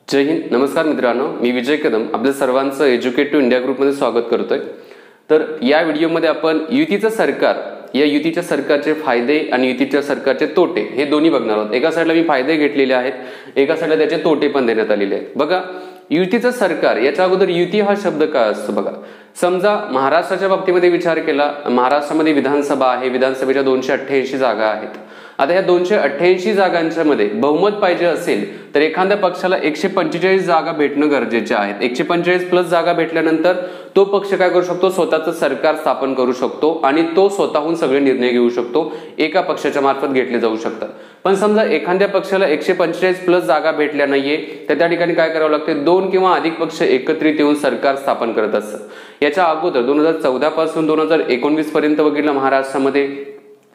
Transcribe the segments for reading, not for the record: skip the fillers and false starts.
जय हिंद. नमस्कार मित्रांनो, मी विजय कदम आपल्या सर्वांचं एज्युकेटिव्ह इंडिया ग्रुपमध्ये स्वागत करतोय. तर या व्हिडिओमध्ये आपण युतीचं सरकार या युतीच्या सरकारचे फायदे आणि युतीच्या सरकारचे तोटे हे दोन्ही बघणार आहोत. एका साईडला मी फायदे घेतलेले आहेत, एका साईडला त्याचे तोटे पण देण्यात आलेले आहेत. बघा, युतीचं सरकार याच्या अगोदर युती हा शब्द काय असतो बघा. समजा महाराष्ट्राच्या बाबतीमध्ये विचार केला, महाराष्ट्रामध्ये विधानसभा आहे, विधानसभेच्या 288 जागा आहेत. आता या 288 जागांच्या मध्ये बहुमत पाहिजे असेल तर एखाद्या पक्षाला 145 जागा भेटणं गरजेचे आहेत. 145 प्लस जागा भेटल्यानंतर तो पक्ष काय करू शकतो, स्वतःचं सरकार स्थापन करू शकतो आणि तो स्वतःहून सगळे निर्णय घेऊ शकतो, एका पक्षाच्या मार्फत घेतले जाऊ शकतात. पण समजा एखाद्या पक्षाला 145 प्लस जागा भेटल्या नाहीये तर त्या ठिकाणी काय करावं लागते, 2 किंवा अधिक पक्ष एकत्रित येऊन सरकार स्थापन करत असतात. याच्या अगोदर 2014 पासून 2019 पर्यंत बघितलं महाराष्ट्रामध्ये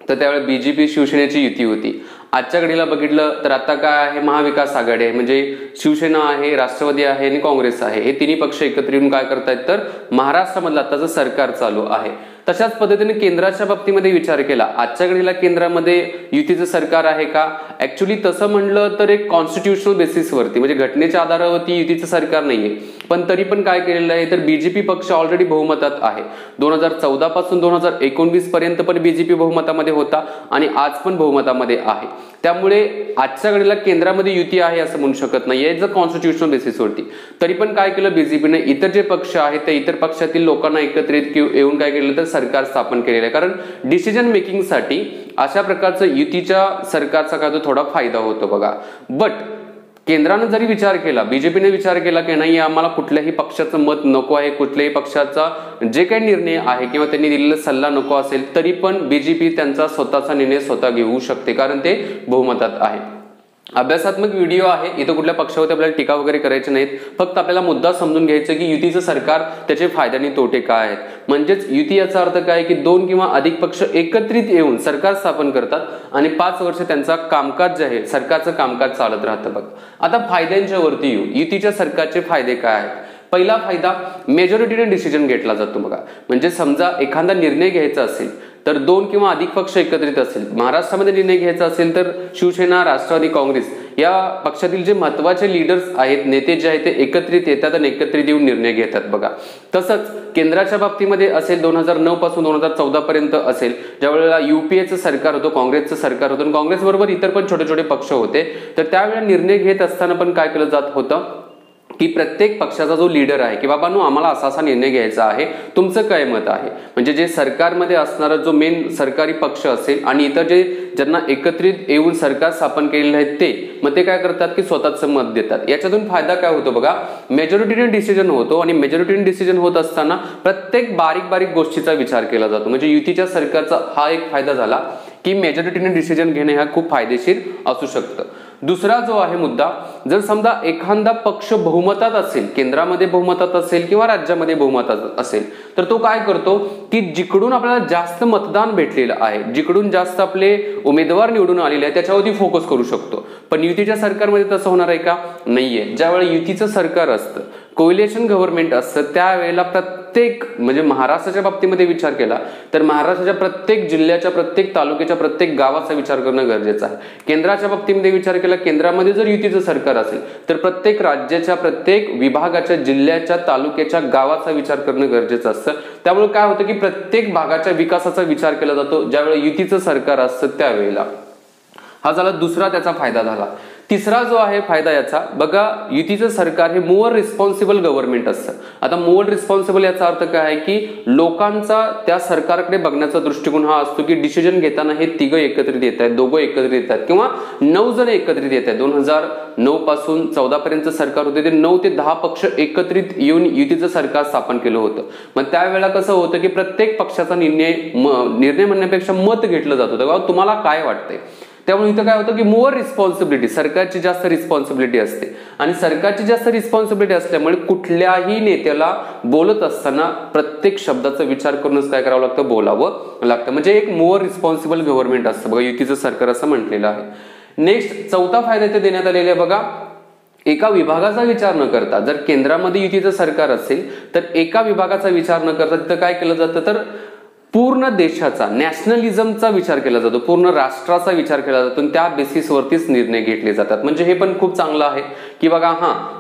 तर त्यावेळेस बीजेपी शिवसेनेची युती होती. आजच्या घडीला बघितलं तर आता काय आहे, महाविकास आघाडी आहे, म्हणजे शिवसेना आहे, राष्ट्रवादी आहे आणि काँग्रेस आहे. हे तिन्ही पक्ष एकत्र येऊन काय करतायत तर महाराष्ट्रामधलं आताचं सरकार चालू आहे. तशाच पद्धतीने केंद्राच्या बाबतीमध्ये विचार केला, आजच्या घडीला केंद्रामध्ये युतीचं सरकार आहे का? ऍक्च्युली तसं म्हणलं तर एक कॉन्स्टिट्युशनल बेसिसवरती म्हणजे घटनेच्या आधारावरती युतीचं सरकार नाहीये. पण तरी पण काय केलेलं आहे तर बीजेपी पक्ष ऑलरेडी बहुमतात आहे. 2014 पासून 2019 पर्यंत पण बीजेपी बहुमतामध्ये होता आणि आज पण बहुमतामध्ये आहे. त्यामुळे आजच्या घडीला केंद्रामध्ये युती आहे असं म्हणू शकत नाहीये जर कॉन्स्टिट्युशनल बेसिसवरती. तरी पण काय केलं बीजेपीने, इतर जे पक्ष आहेत त्या इतर पक्षातील लोकांना एकत्रित येऊन काय केलं तर सरकार स्थापन केलेलं आहे. कारण डिसिजन मेकिंग साठी अशा प्रकारचं युतीच्या सरकारचा काय तो थोडा फायदा होतो बघा. बट केंद्राने जरी विचार केला, बीजेपीने विचार केला की नाही आम्हाला कुठल्याही पक्षाचं मत नको आहे, कुठल्याही पक्षाचा जे काही निर्णय आहे किंवा त्यांनी दिलेला सल्ला नको असेल, तरी पण बीजेपी त्यांचा स्वतःचा निर्णय स्वतः घेऊ शकते कारण ते बहुमतात आहे. अभ्यासात्मक व्हिडिओ आहे, इथं कुठल्या पक्षावरती आपल्याला टीका वगैरे करायची नाहीत. फक्त आपल्याला मुद्दा समजून घ्यायचं की युतीचं सरकार त्याचे फायदे आणि तोटे काय आहेत. म्हणजेच युती याचा अर्थ काय की 2 किंवा अधिक पक्ष एकत्रित येऊन सरकार स्थापन करतात आणि 5 वर्ष त्यांचा कामकाज जे आहे सरकारचं कामकाज चालत राहतं बघ. आता फायद्यांच्या वरती येऊ, युतीच्या सरकारचे फायदे काय आहेत. पहिला फायदा, मेजॉरिटीने डिसिजन घेतला जातो बघा. म्हणजे समजा एखादा निर्णय घ्यायचा असेल तर 2 किंवा अधिक पक्ष एकत्रित असेल, महाराष्ट्रामध्ये निर्णय घ्यायचा असेल तर शिवसेना, राष्ट्रवादी, काँग्रेस या पक्षातील जे महत्वाचे लीडर्स आहेत, नेते जे आहेत ते एकत्रित येतात आणि एकत्रित येऊन निर्णय घेतात बघा. तसंच केंद्राच्या बाबतीमध्ये असेल 2009 पासून 2014 पर्यंत असेल, ज्यावेळेला युपीएचं सरकार होतं, काँग्रेसचं सरकार होतं आणि काँग्रेस बरोबर इतर पण छोटे छोटे पक्ष होते, तर त्यावेळेला निर्णय घेत असताना पण काय केलं जात होतं की प्रत्येक पक्षाचा जो लीडर आहे की बाबांनो आम्हाला असा असा निर्णय घ्यायचा आहे, तुमचं काय मत आहे. म्हणजे जे सरकारमध्ये असणारा जो मेन सरकारी पक्ष असेल आणि इतर जे ज्यांना एकत्रित येऊन सरकार स्थापन केलेलं आहे ते मग ते काय करतात की स्वतःचं मत देतात. याच्यातून फायदा काय होतो बघा, मेजॉरिटीने डिसिजन होतो आणि मेजॉरिटीने डिसिजन होत असताना प्रत्येक बारीक बारीक गोष्टीचा विचार केला जातो. म्हणजे युतीच्या सरकारचा हा एक फायदा झाला की मेजॉरिटीने डिसिजन घेणे हा खूप फायदेशीर असू शकतं. दुसरा जो आहे मुद्दा, जर समजा एखादा पक्ष बहुमतात असेल, केंद्रामध्ये बहुमतात असेल किंवा राज्यामध्ये बहुमतात असेल, तर तो काय करतो की जिकडून आपल्याला जास्त मतदान भेटलेलं आहे, जिकडून जास्त आपले उमेदवार निवडून आलेले आहे त्याच्यावरती फोकस करू शकतो. पण युतीच्या सरकारमध्ये तसं होणार आहे का? नाहीये. ज्यावेळी युतीचं सरकार असतं, कोएलिशन गव्हर्नमेंट असतं, त्यावेळेला प्रत्येक म्हणजे महाराष्ट्राच्या बाबतीमध्ये विचार केला तर महाराष्ट्राच्या प्रत्येक जिल्ह्याच्या, प्रत्येक तालुक्याच्या, प्रत्येक गावाचा विचार करणं गरजेचं आहे. केंद्राच्या बाबतीमध्ये विचार केला, केंद्रामध्ये जर युतीचं सरकार असेल तर प्रत्येक राज्याच्या, प्रत्येक विभागाच्या, जिल्ह्याच्या, तालुक्याच्या, गावाचा विचार करणं गरजेचं असतं. त्यामुळे काय होतं की प्रत्येक भागाच्या विकासाचा विचार केला जातो ज्यावेळी युतीचं सरकार असतं त्यावेळेला. हा झाला दुसरा त्याचा फायदा झाला. तिसरा जो आहे फायदा याचा बघा, युतीचं सरकार हे मोर रिस्पॉन्सिबल गव्हर्नमेंट असतं. आता मोर रिस्पॉन्सिबल याचा अर्थ काय आहे की लोकांचा त्या सरकारकडे बघण्याचा दृष्टिकोन हा असतो की डिसिजन घेताना हे तिघं एकत्रित येत आहेत, दोघं एकत्रित येत आहेत किंवा 9 जण एकत्रित येत आहेत. 2009 पासून 14 पर्यंत सरकार होते, ते 9 ते 10 पक्ष एकत्रित येऊन युतीचं सरकार स्थापन केलं होतं. मग त्यावेळेला कसं होतं की प्रत्येक पक्षाचा निर्णय म्हणण्यापेक्षा मत घेतलं जात होतं, तुम्हाला काय वाटतंय. त्यामुळे इथं काय होतं की मोर रिस्पॉन्सिबिलिटी, सरकारची जास्त रिस्पॉन्सिबिलिटी असते आणि सरकारची जास्त रिस्पॉन्सिबिलिटी असल्यामुळे कुठल्याही नेत्याला बोलत असताना प्रत्येक शब्दाचा विचार करूनच काय करावं लागतं, बोलावं लागतं. म्हणजे एक मोर रिस्पॉन्सिबल गव्हर्नमेंट असतं बघा युतीचं सरकार असं म्हटलेलं आहे. नेक्स्ट चौथा फायदा इथे देण्यात आलेला आहे बघा, एका विभागाचा विचार न करता, जर केंद्रामध्ये युतीचं सरकार असेल तर एका विभागाचा विचार न करता तिथं काय केलं जातं तर पूर्ण देशाचा, नॅशनलिझमचा विचार केला जातो, पूर्ण राष्ट्राचा विचार केला जातो आणि त्या बेसिसवरतीच निर्णय घेतले जातात. म्हणजे हे पण खूप चांगलं आहे की बघा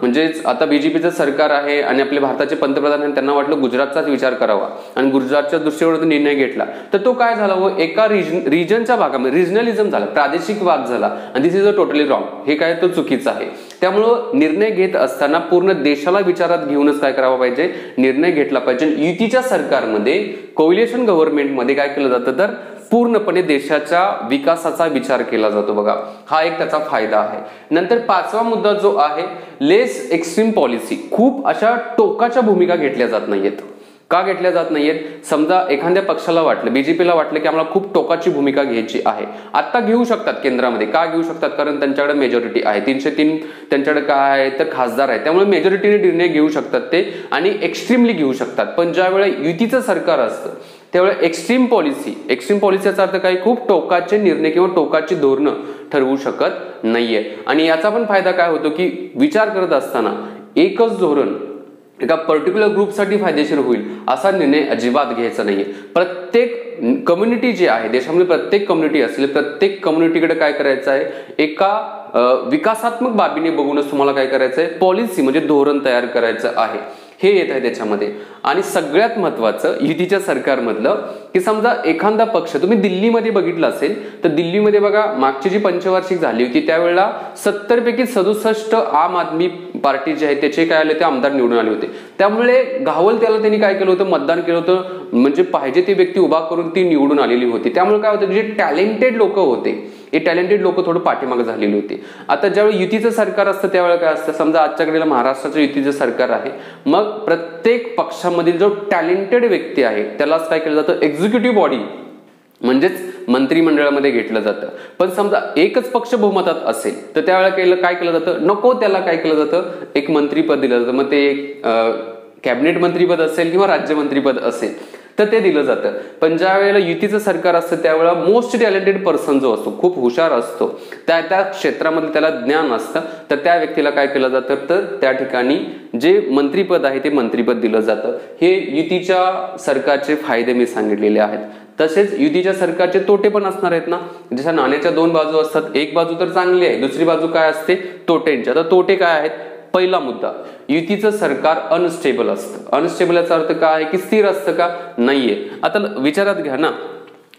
म्हणजेच आता बीजेपीचं सरकार आहे आणि आपले भारताचे पंतप्रधान आहेत, त्यांना वाटलं गुजरातचाच विचार करावा आणि गुजरातच्या दृष्टीकोनातून निर्णय घेतला, तर तो काय झाला, व एका रिजनच्या भागामध्ये रिजनलिझम झाला, प्रादेशिक वाद झाला आणि दिस इज अ टोटली रॉंग. हे काय तो चुकीचं आहे. त्यामुळं निर्णय घेत असताना पूर्ण देशाला विचारात घेऊनच काय करावं पाहिजे, निर्णय घेतला पाहिजे. युतीच्या सरकारमध्ये कोअलिशन गव्हर्नमेंटमध्ये काय केलं जातं, तर पूर्णपणे देशाच्या विकासाचा विचार केला जातो बघा. हा एक त्याचा फायदा आहे. नंतर पाचवा मुद्दा जो आहे, लेस एक्स्ट्रीम पॉलिसी. खूप अशा टोकाच्या भूमिका घेतल्या जात नाहीयेत. का घेतल्या जात नाहीयेत, समजा एखाद्या पक्षाला वाटलं, बीजेपीला वाटलं की आम्हाला खूप टोकाची भूमिका घ्यायची आहे, आता घेऊ शकतात केंद्रामध्ये. का घेऊ शकतात, कारण त्यांच्याकडे मेजॉरिटी आहे, 303 त्यांच्याकडे काय आहे तर खासदार आहे, त्यामुळे मेजॉरिटीने निर्णय घेऊ शकतात ते आणि एक्स्ट्रीमली घेऊ शकतात. पण ज्या वेळेला युतीचं सरकार असतं त्यावेळेला एक्स्ट्रीम पॉलिसी याचा अर्थ काय, खूप टोकाचे निर्णय किंवा टोकाची धोरणं ठरवू शकत नाहीये. आणि याचा पण फायदा काय होतो की विचार करत असताना एकच धोरण एका पर्टिक्युलर ग्रुपसाठी फायदेशीर होईल असा निर्णय अजिबात घ्यायचा नाहीये. प्रत्येक कम्युनिटी जी आहे देशामध्ये, प्रत्येक कम्युनिटी असेल, प्रत्येक कम्युनिटीकडे काय करायचं आहे, एका विकासात्मक बाबीने बघूनच तुम्हाला काय करायचं आहे, पॉलिसी म्हणजे धोरण तयार करायचं आहे. हे येत आहे त्याच्यामध्ये. आणि सगळ्यात महत्वाचं युतीच्या सरकारमधलं की समजा एखादा पक्ष, तुम्ही दिल्लीमध्ये बघितलं असेल तर दिल्लीमध्ये बघा मागची जी पंचवार्षिक झाली होती त्यावेळेला 70 पैकी 67 आम आदमी पार्टी जे आहे त्याचे काय आले, ते आमदार निवडून आले होते. त्यामुळे घावल त्याला त्यांनी काय केलं होतं, मतदान केलं होतं, म्हणजे पाहिजे ती व्यक्ती उभा करून ती निवडून आलेली होती. त्यामुळे काय होतं, जे टॅलेंटेड लोक होते हे टॅलेंटेड लोक थोडं पाठीमागे झालेली होती. आता ज्यावेळी युतीचं सरकार असतं त्यावेळेला काय असतं, समजा आजच्या घडीला महाराष्ट्राचं युतीचं सरकार आहे, मग प्रत्येक पक्षामधील जो टॅलेंटेड व्यक्ती आहे त्यालाच काय केलं जातं, एक्झिक्युटिव्ह बॉडी म्हणजेच मंत्रिमंडळामध्ये घेतलं जातं. पण समजा एकच पक्ष बहुमतात असेल तर त्यावेळेला काय केलं जातं, नको त्याला काय केलं जातं, एक मंत्रीपद दिलं जातं. मग ते कॅबिनेट मंत्रीपद असेल किंवा राज्यमंत्रीपद असेल तर ते दिलं जातं. पण ज्या वेळेला युतीचं सरकार असतं त्यावेळेला मोस्ट टॅलेंटेड पर्सन जो असतो, खूप हुशार असतो, त्या क्षेत्रामध्ये त्याला ज्ञान असतं, तर त्या व्यक्तीला काय केलं जातं, तर त्या ठिकाणी जे मंत्रीपद आहे ते मंत्रीपद दिलं जातं. हे युतीच्या सरकारचे फायदे मी सांगितलेले आहेत. तसेच युतीच्या सरकारचे तोटे पण असणार आहेत ना, जशा नाण्याच्या दोन बाजू असतात, एक बाजू तर चांगली आहे, दुसरी बाजू काय असते, तोट्यांची. आता तोटे काय आहेत, पहिला मुद्दा, युतीचं सरकार अनस्टेबल असतं. अनस्टेबल याचा अर्थ काय आहे की स्थिर असतं का, नाहीये. आता विचारात घ्या ना,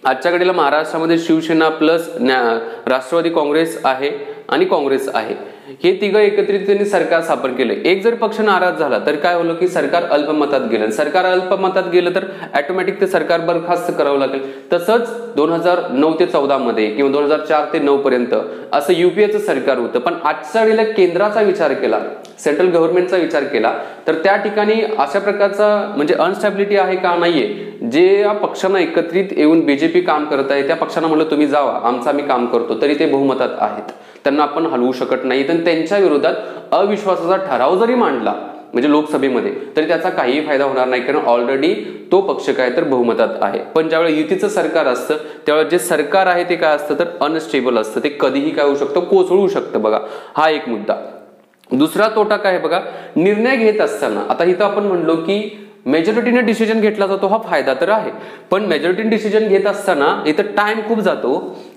आजच्या घडीला महाराष्ट्रामध्ये शिवसेना प्लस राष्ट्रवादी काँग्रेस आहे आणि काँग्रेस आहे, हे तिघं एकत्रित त्यांनी सरकार स्थापन केलं. एक जर पक्ष नाराज झाला तर काय होलं की सरकार अल्पमतात गेलं. सरकार अल्पमतात गेलं तर ऑटोमॅटिक ते सरकार बरखास्त करावं लागेल. तसंच 2009 ते 14 मध्ये किंवा 2004 ते 9 पर्यंत असं युपीएचं सरकार होतं. पण आजच्या वेळेला केंद्राचा विचार केला, सेंट्रल गव्हर्नमेंटचा विचार केला तर त्या ठिकाणी अशा प्रकारचा म्हणजे अनस्टॅबिलिटी आहे का, नाहीये. जे या पक्षांना एकत्रित येऊन बीजेपी काम करत आहे त्या पक्षांना म्हणलं तुम्ही जावा, आमचं आम्ही काम करतो, तरी ते बहुमतात आहेत, त्यांना आपण हलवू शकत नाही. तर त्यांच्या विरोधात अविश्वासाचा ठराव जरी मांडला म्हणजे लोकसभेमध्ये तरी त्याचा काहीही फायदा होणार नाही, कारण ऑलरेडी तो पक्ष काय तर बहुमतात आहे. पण ज्यावेळेला युतीचं सरकार असतं त्यावेळेला जे सरकार आहे ते काय असतं तर अनस्टेबल असतं, ते कधीही काय होऊ शकतं, कोसळू शकतं बघा. हा एक मुद्दा. दुसरा तोटा काय बघा, निर्णय घेत असताना, आता इथं आपण म्हणलो की मेजॉरिटीने डिसिजन घेतला जातो, हा फायदा तर आहे, पण मेजॉरिटीने डिसिजन घेत असताना इथं टाइम खूप जातो.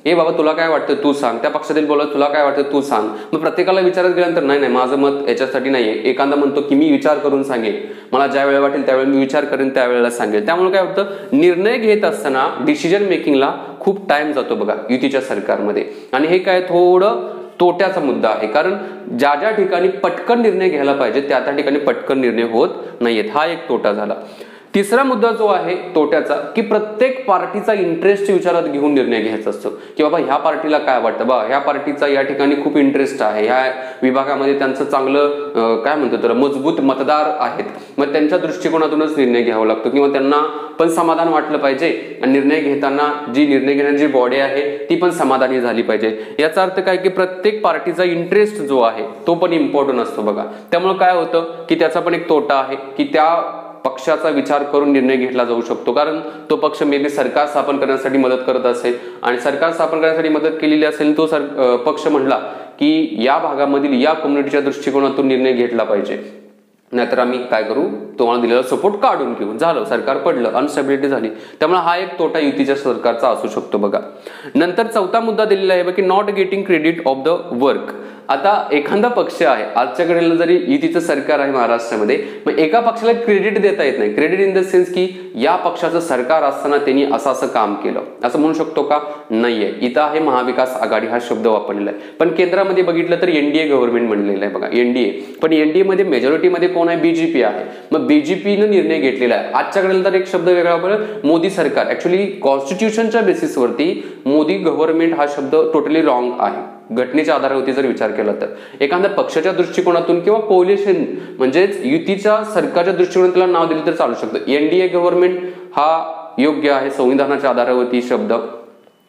ए बाबा तुला काय वाटतं तू सांग, त्या पक्षातील बोलत तुला काय वाटतं तू सांग, मग प्रत्येकाला विचारत गेल्यानंतर नाही माझं मत याच्यासाठी नाहीये, एखादा म्हणतो की मी विचार करून सांगेल, मला ज्या वेळेला वाटेल त्यावेळेला मी विचार करेन त्यावेळेला सांगेल. त्यामुळे काय होतं, निर्णय घेत असताना डिसिजन मेकिंगला खूप टाइम जातो बघा युतीच्या सरकारमध्ये. आणि हे काय थोडं तोट्याचा मुद्दा आहे, कारण ज्या ज्या ठिकाणी पटकन निर्णय घ्यायला पाहिजे त्या त्या ठिकाणी पटकन निर्णय होत नाहीयेत. हा एक तोटा झाला. तिसरा मुद्दा जो आहे तोट्याचा, की प्रत्येक पार्टीचा इंटरेस्ट विचारात घेऊन निर्णय घ्यायचा असतो, की बाबा ह्या पार्टीला काय वाटतं, बा ह्या पार्टीचा या ठिकाणी खूप इंटरेस्ट आहे, ह्या विभागामध्ये त्यांचं चांगलं काय म्हणतो तर मजबूत मतदार आहेत, मग त्यांच्या दृष्टिकोनातूनच निर्णय घ्यावा लागतो, किंवा त्यांना पण समाधान वाटलं पाहिजे आणि निर्णय घेताना जी निर्णय घेण्याची जी बॉडी आहे ती पण समाधानी झाली पाहिजे. याचा अर्थ काय की प्रत्येक पार्टीचा इंटरेस्ट जो आहे तो पण इम्पॉर्टंट असतो बघा. त्यामुळे काय होतं की त्याचा पण एक तोटा आहे की त्या पक्षाचा विचार करून निर्णय घेतला जाऊ शकतो, कारण तो पक्ष मे बी सरकार स्थापन करण्यासाठी मदत करत असेल आणि सरकार स्थापन करण्यासाठी मदत केलेली असेल, तो पक्ष म्हणला की या भागामधील या कम्युनिटीच्या दृष्टिकोनातून निर्णय घेतला पाहिजे, नाहीतर आम्ही काय करू, तुम्हाला दिलेला सपोर्ट काढून घेऊ, झालं सरकार पडलं, अनस्टेबिलिटी झाली. त्यामुळे हा एक तोटा युतीच्या सरकारचा असू शकतो बघा. नंतर चौथा मुद्दा दिलेला आहे की not getting credit of the work. आता एखादा पक्ष आहे, आजच्या घडीला जरी युतीचं सरकार आहे महाराष्ट्रामध्ये, मग एका पक्षाला क्रेडिट देता येत नाही. क्रेडिट इन द सेन्स की या पक्षाचं सरकार असताना त्यांनी असं असं काम केलं असं म्हणू शकतो का? नाहीये. इथं आहे महाविकास आघाडी हा शब्द वापरलेला आहे. पण केंद्रामध्ये बघितलं तर एनडीए गव्हर्नमेंट म्हणलेलं आहे बघा, एनडीए. पण एनडीए मध्ये मेजॉरिटीमध्ये कोण आहे? बीजेपी आहे. मग बीजेपीनं निर्णय घेतलेला आहे. आजच्या घडीला तर एक शब्द वेगळा वापरला, मोदी सरकार. ऍक्च्युली कॉन्स्टिट्यूशनच्या बेसिसवरती मोदी गव्हर्नमेंट हा शब्द टोटली रॉंग आहे. घटनेच्या आधारावरती जर विचार केला तर एखाद्या पक्षाच्या दृष्टिकोनातून किंवा कोलिशन म्हणजेच युतीच्या सरकारच्या दृष्टिकोनातून त्याला नाव दिले तर चालू शकतं. एनडीए गव्हर्नमेंट हा योग्य आहे संविधानाच्या आधारावरती शब्द.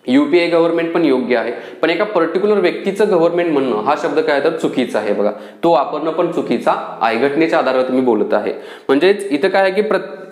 युपीए गव्हर्नमेंट पण योग्य आहे. पण एका पर्टिक्युलर व्यक्तीचं गव्हर्नमेंट म्हणणं हा शब्द काय तर चुकीचा आहे बघा. तो वापरणं पण चुकीचा आहे. घटनेच्या आधारावर मी बोलत आहे. म्हणजेच इथं काय आहे की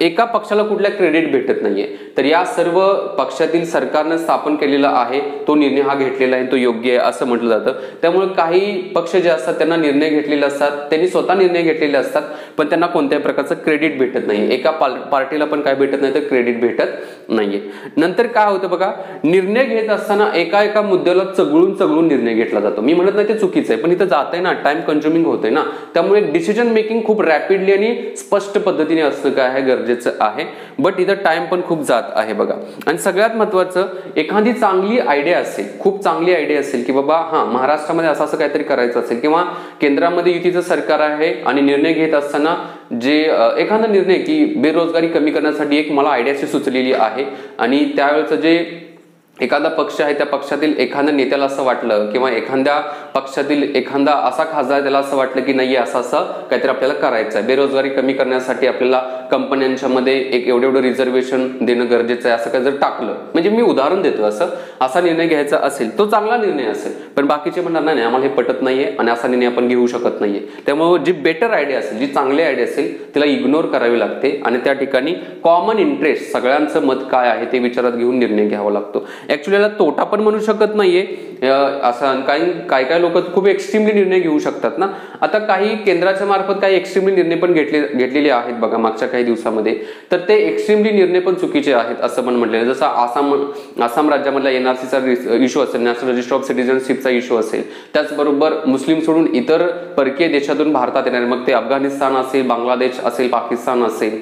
एका पक्षाला कुठल्या क्रेडिट भेटत नाहीये. तर या सर्व पक्षातील सरकारनं स्थापन केलेला आहे तो निर्णय हा घेतलेला आहे तो योग्य आहे असं म्हटलं जातं. त्यामुळे काही पक्ष जे असतात त्यांना निर्णय घेतलेले असतात, त्यांनी स्वतः निर्णय घेतलेले असतात, पण त्यांना कोणत्याही प्रकारचं क्रेडिट भेटत नाही. एका पार्टीला पण काय भेटत नाही तर क्रेडिट भेटत नाहीये. नंतर काय होतं बघा, निर्णय घेत असताना एका मुद्द्याला चगळून निर्णय घेतला जातो. मी म्हणत नाही ते चुकीचं आहे, पण इथं जात आहे ना, टाइम कन्झ्युमिंग होतंय ना. त्यामुळे डिसिजन मेकिंग खूप रॅपिडली आणि स्पष्ट पद्धतीने असणं काय आहे गरजेचं आहे. बट इथं टाइम पण खूप जात आहे बघा. आणि सगळ्यात महत्वाचं, एखादी चांगली आयडिया असेल, खूप चांगली आयडिया असेल की बाबा हा महाराष्ट्रामध्ये असं काहीतरी करायचं असेल किंवा केंद्रामध्ये युतीचं सरकार आहे आणि निर्णय घेत असताना जे एखादा निर्णय की बेरोजगारी कमी करण्यासाठी एक मला आयडियाशी सुचलेली आहे आणि त्यावेळेचं जे एखादा पक्ष आहे त्या पक्षातील एखाद्या नेत्याला असं वाटलं किंवा एखाद्या पक्षातील एखादा असा खासदार त्याला असं वाटलं की नाही असं काहीतरी आपल्याला करायचं आहे, बेरोजगारी कमी करण्यासाठी आपल्याला कंपन्यांच्या मध्ये एक एवढं रिझर्वेशन देणं गरजेचं आहे असं काही जर टाकलं, म्हणजे मी उदाहरण देतो, असा निर्णय घ्यायचा असेल तो चांगला निर्णय असेल. पण बाकीचे म्हणणार नाही आम्हाला हे पटत नाहीये आणि असा निर्णय आपण घेऊ शकत नाहीये. त्यामुळे जी बेटर आयडिया असेल, जी चांगली आयडिया असेल तिला इग्नोर करावी लागते आणि त्या ठिकाणी कॉमन इंटरेस्ट सगळ्यांचं मत काय आहे ते विचारात घेऊन निर्णय घ्यावा लागतो. ऍक्च्युली याला तोटा पण म्हणू शकत नाहीये. असं काही लोक खूप एक्स्ट्रीमली निर्णय घेऊ शकतात ना. आता काही केंद्राच्या मार्फत काही एक्स्ट्रीमली निर्णय पण घेतलेले आहेत बघा मागच्या काही दिवसामध्ये, तर ते एक्स्ट्रीमली निर्णय पण चुकीचे आहेत असं पण म्हटलेलं. जसं आसाम राज्यामधला एनआरसीचा इश्यू असेल, नॅशनल रजिस्टर ऑफ सिटिझनशिपचा इश्यू असेल, त्याचबरोबर मुस्लिम सोडून इतर परकीय देशातून भारतात येणारे, मग ते अफगाणिस्तान असेल, बांगलादेश असेल, पाकिस्तान असेल,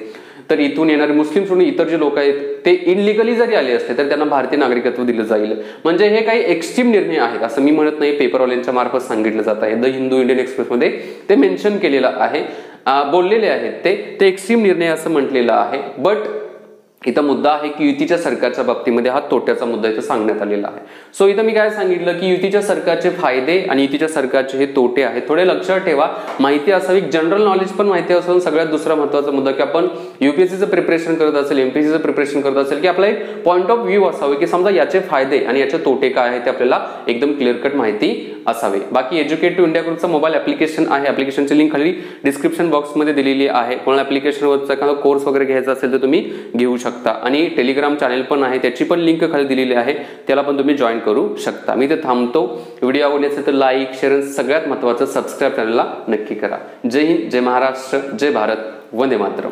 तर इथून येणारे मुस्लिम सोडून इतर जे लोक आहेत ते इनलिगली जरी आले असते तर त्यांना भारतीय नागरिकत्व दिलं जाईल. म्हणजे हे काही एक्स्ट्रीम निर्णय आहेत असं मी म्हणत नाही, पेपरवाल्यांच्या मार्फत सांगितलं जात आहे. द हिंदू इंडियन एक्सप्रेस मध्ये ते मेन्शन केलेलं आहे, बोललेले आहेत ते एक्स्ट्रीम निर्णय असं म्हटलेलं आहे. बट इथं मुद्दा आहे की युतीच्या सरकारच्या बाबतीमध्ये हा तोट्याचा मुद्दा इथं सांगण्यात आलेला आहे. सो इथं मी काय सांगितलं की युतीच्या सरकारचे फायदे आणि युतीच्या सरकारचे हे तोटे आहेत. थोडे लक्षात ठेवा, माहिती असावी, जनरल नॉलेज पण माहिती असेल. सगळ्यात दुसरा महत्वाचा मुद्दा की आपण युपीएससीचं प्रिपरेशन करत असेल, एमपीएससीचं प्रिपरेशन करत असेल की आपला एक पॉईंट ऑफ व्ह्यू असावे की समजा याचे फायदे आणि याचे तोटे काय आहेत ते आपल्याला एकदम क्लिअर कट माहिती असावे. बाकी एज्युकेट टू इंडिया ग्रुपचा मोबाईल ऍप्लिकेशन आहे, ऍप्लिकेशनची लिंक खाली डिस्क्रिप्शन बॉक्समध्ये दिलेली आहे. कोणाला ऍप्लिकेशनवरचा एखादा कोर्स वगैरे घ्यायचा असेल तर तुम्ही घेऊ शकता. आणि टेलिग्राम चॅनल पण आहे, त्याची पण लिंक खाली दिलेली आहे, त्याला पण तुम्ही जॉईन करू शकता. मी ते थांबतो. व्हिडिओ आवडले असेल तर लाईक, शेअर, सगळ्यात महत्त्वाचं सबस्क्राईब चॅनलला नक्की करा. जय हिंद, जय महाराष्ट्र, जय भारत, वंदे मातरम.